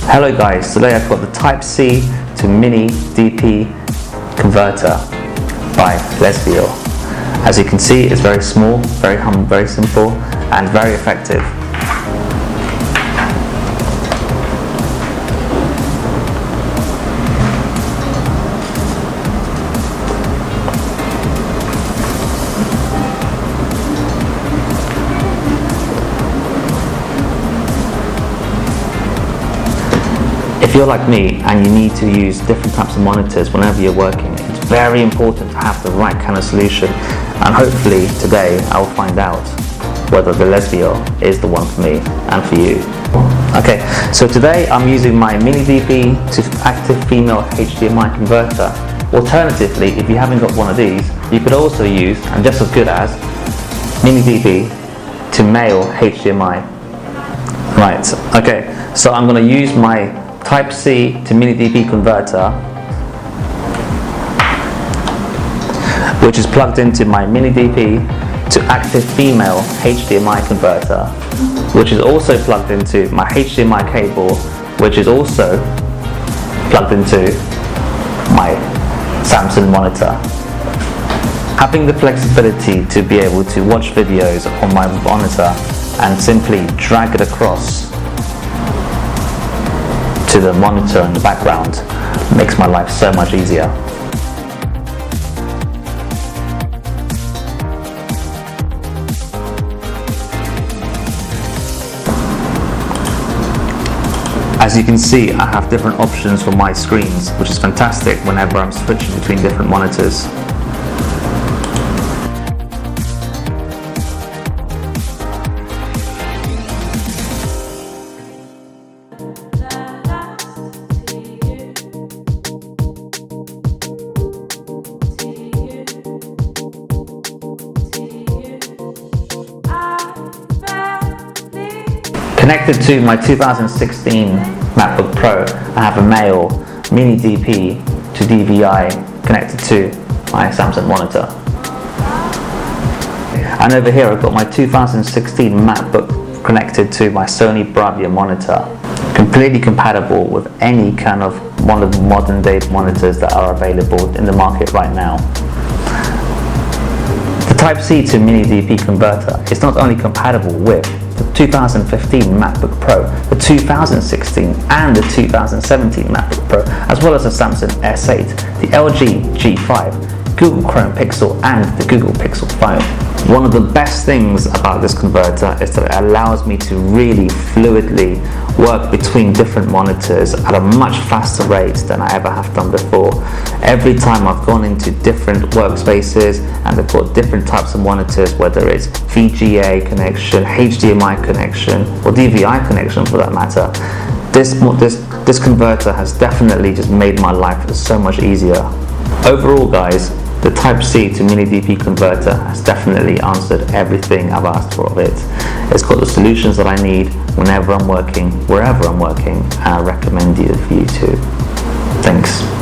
Hello guys, today I've got the Type-C to Mini DP converter by Lesvio. As you can see, it's very small, very humble, very simple and very effective. If you're like me and you need to use different types of monitors whenever you're working, it's very important to have the right kind of solution, and hopefully today I'll find out whether the Lesvio is the one for me and for you. Okay, so today I'm using my Mini DP to active female HDMI converter. Alternatively, if you haven't got one of these, you could also use, and just as good as, Mini DP to male HDMI. Right, okay, so I'm going to use my Type-C to Mini DP converter, which is plugged into my Mini DP to active female HDMI converter, which is also plugged into my HDMI cable, which is also plugged into my Samsung monitor. Having the flexibility to be able to watch videos on my monitor and simply drag it across to the monitor in the background makes my life so much easier. As you can see, I have different options for my screens, which is fantastic whenever I'm switching between different monitors. Connected to my 2016 MacBook Pro, I have a male Mini DP to DVI connected to my Samsung monitor. And over here I've got my 2016 MacBook connected to my Sony Bravia monitor. Completely compatible with any kind of one of the modern day monitors that are available in the market right now. The Type-C to Mini DP converter is not only compatible with the 2015 MacBook Pro, the 2016 and the 2017 MacBook Pro, as well as the Samsung S8, the LG G5, Google Chrome Pixel and the Google Pixel phone. One of the best things about this converter is that it allows me to really fluidly work between different monitors at a much faster rate than I ever have done before. Every time I've gone into different workspaces and they've got different types of monitors, whether it's VGA connection, HDMI connection, or DVI connection for that matter, this converter has definitely just made my life so much easier. Overall guys, the Type-C to Mini DP converter has definitely answered everything I've asked for of it. It's got the solutions that I need whenever I'm working, wherever I'm working, and I recommend it for you too. Thanks.